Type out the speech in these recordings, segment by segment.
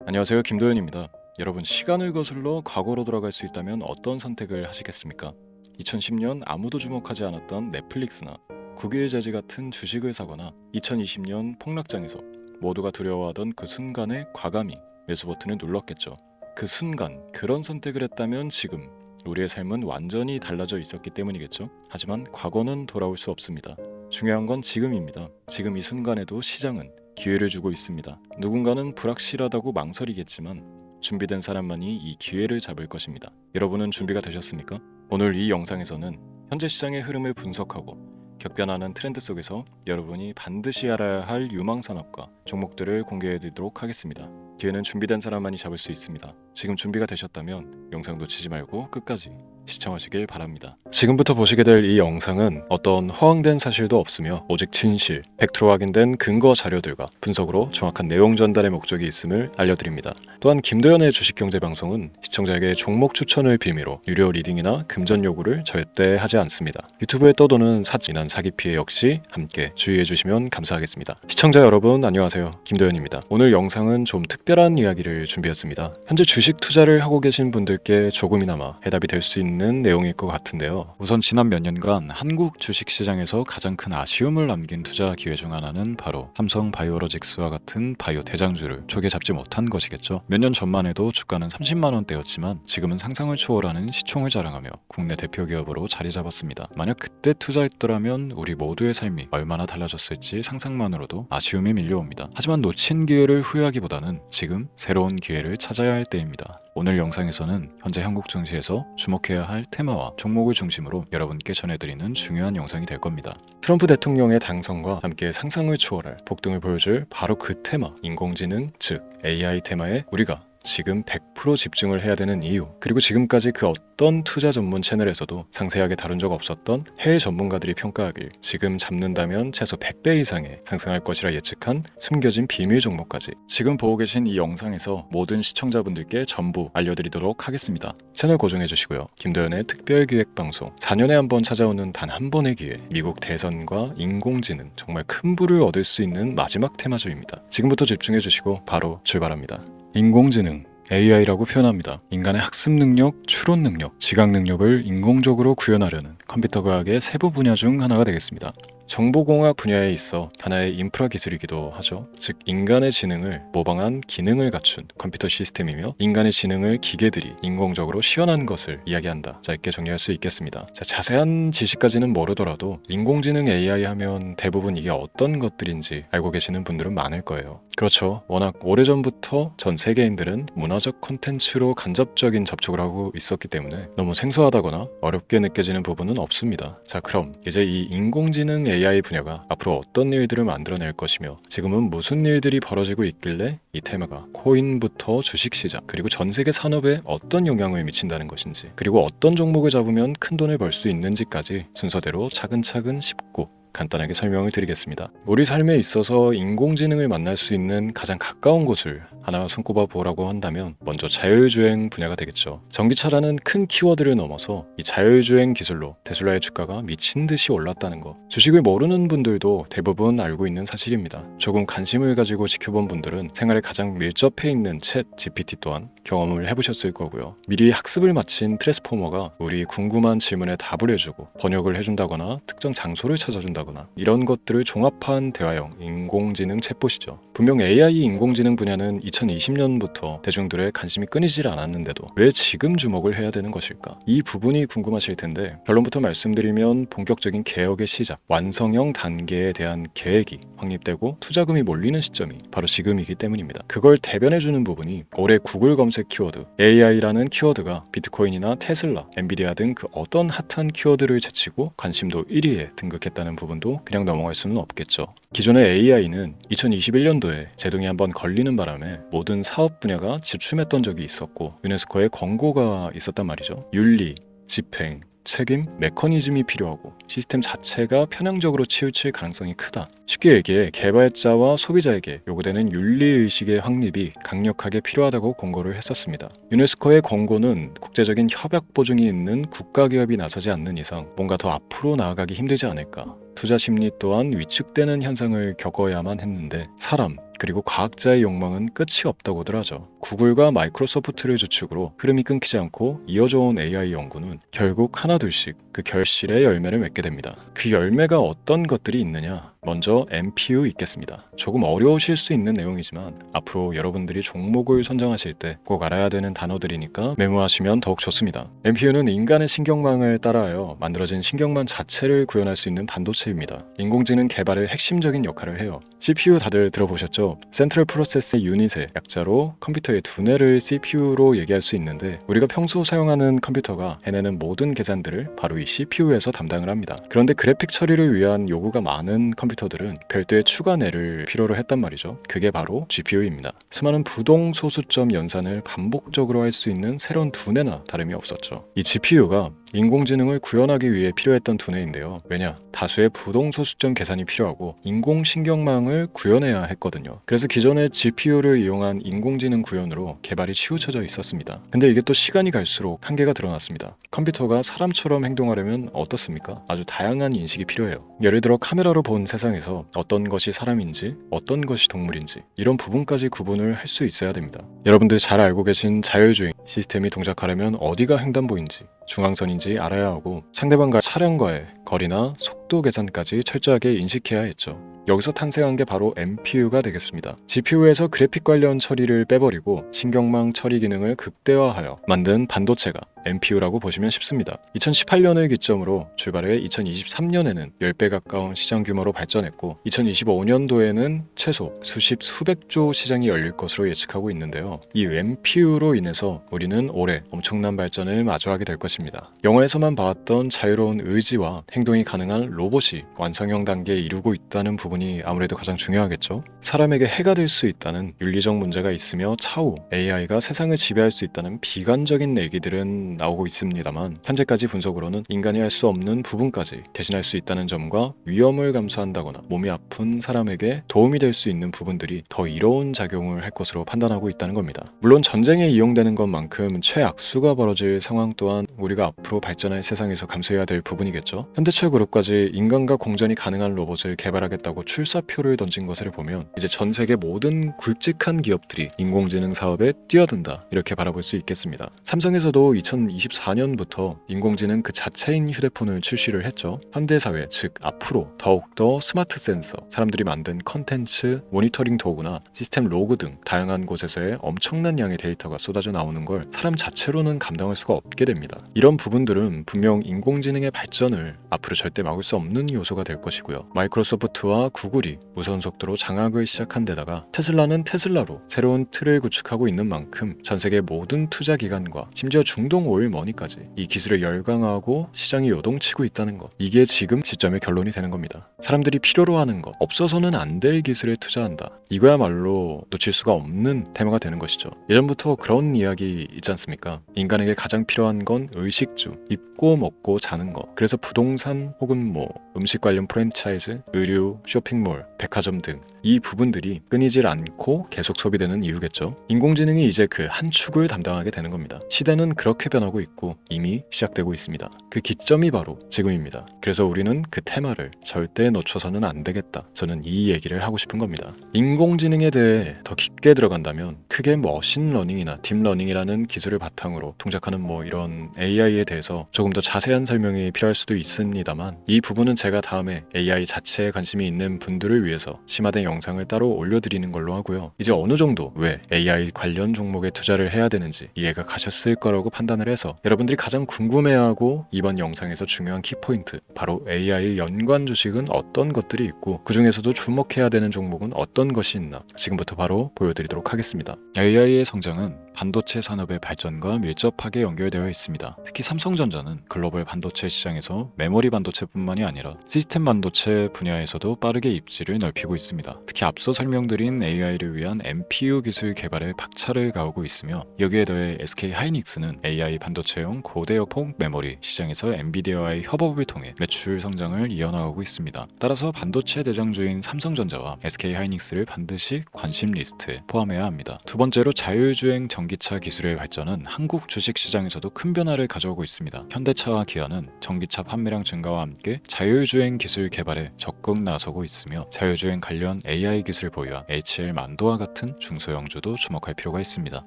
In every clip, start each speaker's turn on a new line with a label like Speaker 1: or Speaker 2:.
Speaker 1: 안녕하세요, 김도현입니다. 여러분, 시간을 거슬러 과거로 돌아갈 수 있다면 어떤 선택을 하시겠습니까? 2010년 아무도 주목하지 않았던 넷플릭스나 국유제지 같은 주식을 사거나 2020년 폭락장에서 모두가 두려워하던 그 순간에 과감히 매수 버튼을 눌렀겠죠. 그 순간 그런 선택을 했다면 지금 우리의 삶은 완전히 달라져 있었기 때문이겠죠. 하지만 과거는 돌아올 수 없습니다. 중요한 건 지금입니다. 지금 이 순간에도 시장은 기회를 주고 있습니다. 누군가는 불확실하다고 망설이겠지만 준비된 사람만이 이 기회를 잡을 것입니다. 여러분은 준비가 되셨습니까? 오늘 이 영상에서는 현재 시장의 흐름을 분석하고 격변하는 트렌드 속에서 여러분이 반드시 알아야 할 유망 산업과 종목들을 공개해드리도록 하겠습니다. 기회는 준비된 사람만이 잡을 수 있습니다. 지금 준비가 되셨다면 영상 놓치지 말고 끝까지 시청하시길 바랍니다. 지금부터 보시게 될 이 영상은 어떤 허황된 사실도 없으며 오직 진실, 팩트로 확인된 근거 자료들과 분석으로 정확한 내용 전달의 목적이 있음을 알려드립니다. 또한 김도현의 주식경제방송은 시청자에게 종목 추천을 빌미로 유료 리딩이나 금전 요구를 절대 하지 않습니다. 유튜브에 떠도는 사진한 사기 피해 역시 함께 주의해 주시면 감사하겠습니다. 시청자 여러분 안녕하세요, 김도현입니다. 오늘 영상은 좀 특별한 이야기를 준비했습니다. 현재 주식 투자를 하고 계신 분들께 조금이나마 해답이 될 수 있는 내용일 것 같은데요. 우선 지난 몇 년간 한국 주식시장에서 가장 큰 아쉬움을 남긴 투자 기회 중 하나는 바로 삼성 바이오로직스와 같은 바이오 대장주를 초기에 잡지 못한 것이겠죠. 몇 년 전만 해도 주가는 30만 원대였지만 지금은 상상을 초월하는 시총을 자랑하며 국내 대표 기업으로 자리 잡았습니다. 만약 그때 투자했더라면 우리 모두의 삶이 얼마나 달라졌을지 상상만으로도 아쉬움이 밀려옵니다. 하지만 놓친 기회를 후회하기보다는 지금 새로운 기회를 찾아야 할 때입니다. 오늘 영상에서는 현재 한국 증시에서 주목해야 할 테마와 종목을 중심으로 여러분께 전해드리는 중요한 영상이 될 겁니다. 트럼프 대통령의 당선과 함께 상상을 초월할 폭등을 보여줄 바로 그 테마, 인공지능, 즉 AI 테마에 우리가 지금 100% 집중을 해야 되는 이유, 그리고 지금까지 그 어떤 투자 전문 채널에서도 상세하게 다룬 적 없었던 해외 전문가들이 평가하길 지금 잡는다면 최소 100배 이상의 상승할 것이라 예측한 숨겨진 비밀 종목까지 지금 보고 계신 이 영상에서 모든 시청자분들께 전부 알려드리도록 하겠습니다. 채널 고정해 주시고요. 김도현의 특별기획방송 4년에 한 번 찾아오는 단 한 번의 기회, 미국 대선과 인공지능, 정말 큰 부를 얻을 수 있는 마지막 테마주입니다. 지금부터 집중해 주시고 바로 출발합니다. 인공지능 AI라고 표현합니다. 인간의 학습 능력, 추론 능력, 지각 능력을 인공적으로 구현하려는 컴퓨터 과학의 세부 분야 중 하나가 되겠습니다. 정보공학 분야에 있어 하나의 인프라 기술이기도 하죠. 즉 인간의 지능을 모방한 기능을 갖춘 컴퓨터 시스템이며 인간의 지능을 기계들이 인공적으로 시연한 것을 이야기한다. 짧게 정리할 수 있겠습니다. 자세한 지식까지는 모르더라도 인공지능 AI 하면 대부분 이게 어떤 것들인지 알고 계시는 분들은 많을 거예요. 그렇죠. 워낙 오래전부터 전 세계인들은 문화적 콘텐츠로 간접적인 접촉을 하고 있었기 때문에 너무 생소하다거나 어렵게 느껴지는 부분은 없습니다. 자, 그럼 이제 이 인공지능 AI 분야가 앞으로 어떤 일들을 만들어낼 것이며 지금은 무슨 일들이 벌어지고 있길래 이 테마가 코인부터 주식시장 그리고 전 세계 산업에 어떤 영향을 미친다는 것인지, 그리고 어떤 종목을 잡으면 큰 돈을 벌 수 있는지까지 순서대로 차근차근 짚고 간단하게 설명을 드리겠습니다. 우리 삶에 있어서 인공지능을 만날 수 있는 가장 가까운 곳을 하나 손꼽아 보라고 한다면 먼저 자율주행 분야가 되겠죠. 전기차라는 큰 키워드를 넘어서 이 자율주행 기술로 테슬라의 주가가 미친 듯이 올랐다는 것, 주식을 모르는 분들도 대부분 알고 있는 사실입니다. 조금 관심을 가지고 지켜본 분들은 생활에 가장 밀접해 있는 챗 GPT 또한 경험을 해보셨을 거고요. 미리 학습을 마친 트랜스포머가 우리 궁금한 질문에 답을 해주고 번역을 해준다거나 특정 장소를 찾아준다거나 이런 것들을 종합한 대화형 인공지능 챗봇이죠. 분명 AI 인공지능 분야는 2020년부터 대중들의 관심이 끊이질 않았는데도 왜 지금 주목을 해야 되는 것일까? 이 부분이 궁금하실 텐데 결론부터 말씀드리면 본격적인 개혁의 시작, 완성형 단계에 대한 계획이 확립되고 투자금이 몰리는 시점이 바로 지금이기 때문입니다. 그걸 대변해주는 부분이 올해 구글 검색 키워드 AI라는 키워드가 비트코인이나 테슬라, 엔비디아 등 그 어떤 핫한 키워드를 제치고 관심도 1위에 등극했다는 부분도 그냥 넘어갈 수는 없겠죠. 기존의 AI는 2021년도에 제동이 한번 걸리는 바람에 모든 사업 분야가 주춤했던 적이 있었고 유네스코의 권고가 있었단 말이죠. 윤리, 집행, 책임, 메커니즘이 필요하고 시스템 자체가 편향적으로 치우칠 가능성이 크다. 쉽게 얘기해 개발자와 소비자에게 요구되는 윤리의식의 확립이 강력하게 필요하다고 권고를 했었습니다. 유네스코의 권고는 국제적인 협약 보증이 있는 국가기업이 나서지 않는 이상 뭔가 더 앞으로 나아가기 힘들지 않을까. 투자 심리 또한 위축되는 현상을 겪어야만 했는데 사람, 그리고 과학자의 욕망은 끝이 없다고들 하죠. 구글과 마이크로소프트를 주축으로 흐름이 끊기지 않고 이어져 온 AI 연구는 결국 하나둘씩 그 결실의 열매를 맺게 됩니다. 그 열매가 어떤 것들이 있느냐? 먼저 MPU 있겠습니다. 조금 어려우실 수 있는 내용이지만 앞으로 여러분들이 종목을 선정하실 때 꼭 알아야 되는 단어들이니까 메모하시면 더욱 좋습니다. MPU는 인간의 신경망을 따라하여 만들어진 신경망 자체를 구현할 수 있는 반도체입니다. 인공지능 개발의 핵심적인 역할을 해요. CPU 다들 들어보셨죠? 센트럴 프로세스 유닛의 약자로 컴퓨터의 두뇌를 CPU로 얘기할 수 있는데, 우리가 평소 사용하는 컴퓨터가 해내는 모든 계산들을 바로 이 CPU에서 담당을 합니다. 그런데 그래픽 처리를 위한 요구가 많은 컴퓨터들은 별도의 추가 뇌를 필요로 했단 말이죠. 그게 바로 GPU입니다. 수많은 부동 소수점 연산을 반복적으로 할 수 있는 새로운 두뇌나 다름이 없었죠. 이 GPU가 인공지능을 구현하기 위해 필요했던 두뇌인데요. 왜냐? 다수의 부동 소수점 계산이 필요하고 인공신경망을 구현해야 했거든요. 그래서 기존의 GPU를 이용한 인공지능 구현으로 개발이 치우쳐져 있었습니다. 근데 이게 또 시간이 갈수록 한계가 드러났습니다. 컴퓨터가 사람처럼 행동하려면 어떻습니까? 아주 다양한 인식이 필요해요. 예를 들어 카메라로 본 세상에서 어떤 것이 사람인지 어떤 것이 동물인지 이런 부분까지 구분을 할 수 있어야 됩니다. 여러분들 잘 알고 계신 자율주행 시스템이 동작하려면 어디가 횡단보인지 중앙선인지 알아야 하고 상대방과 차량과의 거리나 속도 계산까지 철저하게 인식해야 했죠. 여기서 탄생한 게 바로 MPU가 되겠습니다. GPU에서 그래픽 관련 처리를 빼버리고 신경망 처리 기능을 극대화하여 만든 반도체가 MPU라고 보시면 쉽습니다. 2018년을 기점으로 출발해 2023년에는 10배 가까운 시장 규모로 발전했고 2025년도에는 최소 수십 수백조 시장이 열릴 것으로 예측하고 있는데요. 이 MPU로 인해서 우리는 올해 엄청난 발전을 마주하게 될 것입니다. 영화에서만 봐왔던 자유로운 의지와 행동이 가능한 로봇이 완성형 단계에 이르고 있다는 부분이 아무래도 가장 중요하겠죠. 사람에게 해가 될 수 있다는 윤리적 문제가 있으며 차후 AI가 세상을 지배할 수 있다는 비관적인 얘기들은 나오고 있습니다만, 현재까지 분석으로는 인간이 할 수 없는 부분까지 대신할 수 있다는 점과 위험을 감수한다거나 몸이 아픈 사람에게 도움이 될 수 있는 부분들이 더 이로운 작용을 할 것으로 판단하고 있다는 겁니다. 물론 전쟁에 이용되는 것만큼 최악수가 벌어질 상황 또한 우리가 앞으로 발전할 세상에서 감수해야 될 부분이겠죠. 현대차 그룹까지 인간과 공전이 가능한 로봇을 개발하겠다고 출사표를 던진 것을 보면 이제 전 세계 모든 굵직한 기업들이 인공지능 사업에 뛰어든다, 이렇게 바라볼 수 있겠습니다. 삼성에서도 2024년부터 인공지능 그 자체인 휴대폰을 출시를 했죠. 현대사회, 즉 앞으로 더욱더 스마트 센서, 사람들이 만든 컨텐츠, 모니터링 도구나 시스템 로그 등 다양한 곳에서의 엄청난 양의 데이터가 쏟아져 나오는 걸 사람 자체로는 감당할 수가 없게 됩니다. 이런 부분들은 분명 인공지능의 발전을 앞으로 절대 막을 수 없는 요소가 될 것이고요. 마이크로소프트와 구글이 무선 속도로 장악을 시작한 데다가 테슬라는 테슬라로 새로운 틀을 구축하고 있는 만큼 전 세계 모든 투자 기관과 심지어 중동 오일 머니까지 이 기술을 열광하고 시장이 요동치고 있다는 것, 이게 지금 시점의 결론이 되는 겁니다. 사람들이 필요로 하는 것, 없어서는 안 될 기술에 투자한다, 이거야말로 놓칠 수가 없는 테마가 되는 것이죠. 예전부터 그런 이야기 있지 않습니까? 인간에게 가장 필요한 건 의식주, 입고 먹고 자는 것. 그래서 부동산 혹은 음식 관련 프랜차이즈, 의류, 쇼핑몰, 백화점 등 이 부분들이 끊이질 않고 계속 소비되는 이유겠죠. 인공지능이 이제 그 한 축을 담당하게 되는 겁니다. 시대는 그렇게 변하고 있고 이미 시작되고 있습니다. 그 기점이 바로 지금입니다. 그래서 우리는 그 테마를 절대 놓쳐서는 안 되겠다, 저는 이 얘기를 하고 싶은 겁니다. 인공지능에 대해 더 깊게 들어간다면 크게 머신러닝이나 딥러닝이라는 기술을 바탕으로 동작하는 이런 AI에 대해서 조금 더 자세한 설명이 필요할 수도 있습니다만, 이 부분은 제가 다음에 AI 자체에 관심이 있는 분들을 위해서 심화된 영상을 따로 올려드리는 걸로 하고요. 이제 어느 정도 왜 AI 관련 종목에 투자를 해야 되는지 이해가 가셨을 거라고 판단을 해서 여러분들이 가장 궁금해하고 이번 영상에서 중요한 키포인트, 바로 AI 연관 주식은 어떤 것들이 있고 그 중에서도 주목해야 되는 종목은 어떤 것이 있나 지금부터 바로 보여드리도록 하겠습니다. AI의 성장은 반도체 산업의 발전과 밀접하게 연결되어 있습니다. 특히 삼성전자는 글로벌 반도체 시장에서 메모리 반도체뿐만이 아니라 시스템 반도체 분야에서도 빠르게 입지를 넓히고 있습니다. 특히 앞서 설명드린 AI를 위한 MPU 기술 개발에 박차를 가하고 있으며, 여기에 더해 SK 하이닉스는 AI 반도체용 고대역폭 메모리 시장에서 엔비디아와의 협업을 통해 매출 성장을 이어나가고 있습니다. 따라서 반도체 대장주인 삼성전자와 SK 하이닉스를 반드시 관심 리스트에 포함해야 합니다. 두 번째로 자율주행 전기 전기차 기술의 발전은 한국 주식시장에서도 큰 변화를 가져오고 있습니다. 현대차와 기아는 전기차 판매량 증가와 함께 자율주행 기술 개발에 적극 나서고 있으며 자율주행 관련 AI 기술 보유한 HL 만도와 같은 중소형주도 주목할 필요가 있습니다.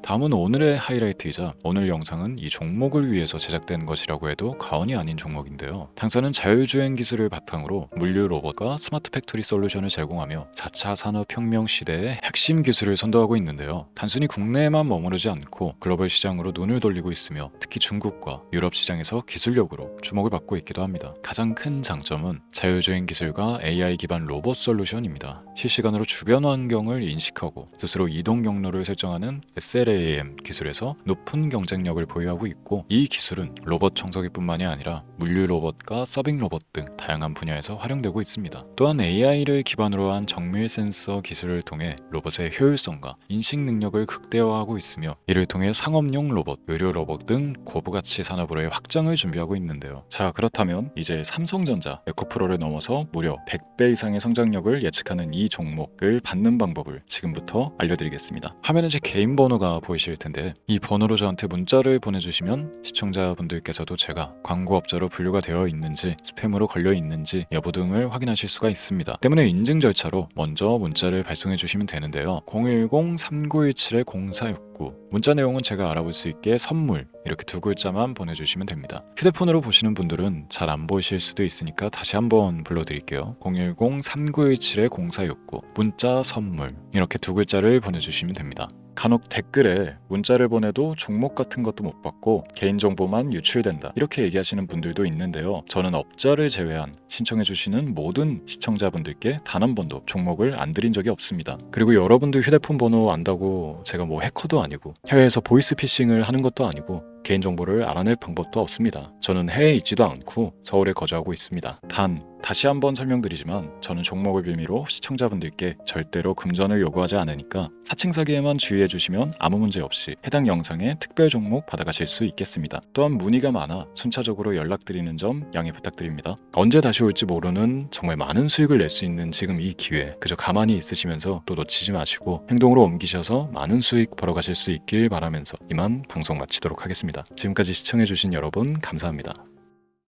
Speaker 1: 다음은 오늘의 하이라이트이자 오늘 영상은 이 종목을 위해서 제작된 것이라고 해도 과언이 아닌 종목인데요. 당사는 자율주행 기술을 바탕으로 물류 로봇과 스마트 팩토리 솔루션을 제공하며 4차 산업혁명 시대의 핵심 기술을 선도하고 있는데요. 단순히 국내에만 머무르지 않고 글로벌 시장으로 눈을 돌리고 있으며 특히 중국과 유럽 시장에서 기술력으로 주목을 받고 있기도 합니다. 가장 큰 장점은 자율주행 기술과 AI 기반 로봇 솔루션입니다. 실시간으로 주변 환경을 인식하고 스스로 이동 경로를 설정하는 SLAM 기술에서 높은 경쟁력을 보유하고 있고, 이 기술은 로봇 청소기뿐만이 아니라 물류 로봇과 서빙 로봇 등 다양한 분야에서 활용되고 있습니다. 또한 AI를 기반으로 한 정밀 센서 기술을 통해 로봇의 효율성과 인식 능력을 극대화하고 있으며, 이를 통해 상업용 로봇, 의료 로봇 등 고부가치 산업으로의 확장을 준비하고 있는데요. 자, 그렇다면 이제 삼성전자 에코프로를 넘어서 무려 100배 이상의 성장력을 예측하는 이 종목을 받는 방법을 지금부터 알려드리겠습니다. 화면에 제 개인 번호가 보이실 텐데, 이 번호로 저한테 문자를 보내주시면 시청자분들께서도 제가 광고업자로 분류가 되어 있는지, 스팸으로 걸려 있는지 여부 등을 확인하실 수가 있습니다. 때문에 인증 절차로 먼저 문자를 발송해 주시면 되는데요. 010-3917-0469, 문자 내용은 제가 알아볼 수 있게 선물 이렇게 두 글자만 보내주시면 됩니다. 휴대폰으로 보시는 분들은 잘 안 보이실 수도 있으니까 다시 한번 불러드릴게요. 010-3917-0469, 문자 선물 이렇게 두 글자를 보내주시면 됩니다. 간혹 댓글에 문자를 보내도 종목 같은 것도 못 받고 개인정보만 유출된다 이렇게 얘기하시는 분들도 있는데요. 저는 업자를 제외한 신청해주시는 모든 시청자분들께 단 한 번도 종목을 안 드린 적이 없습니다. 그리고 여러분들 휴대폰 번호 안다고 제가 뭐 해커도 아니고 해외에서 보이스피싱을 하는 것도 아니고 개인정보를 알아낼 방법도 없습니다. 저는 해외에 있지도 않고 서울에 거주하고 있습니다. 다시 한번 설명드리지만 저는 종목을 빌미로 시청자분들께 절대로 금전을 요구하지 않으니까 사칭 사기에만 주의해 주시면 아무 문제 없이 해당 영상에 특별 종목 받아가실 수 있겠습니다. 또한 문의가 많아 순차적으로 연락드리는 점 양해 부탁드립니다. 언제 다시 올지 모르는 정말 많은 수익을 낼 수 있는 지금 이 기회, 그저 가만히 있으시면서 또 놓치지 마시고 행동으로 옮기셔서 많은 수익 벌어가실 수 있길 바라면서 이만 방송 마치도록 하겠습니다. 지금까지 시청해주신 여러분 감사합니다.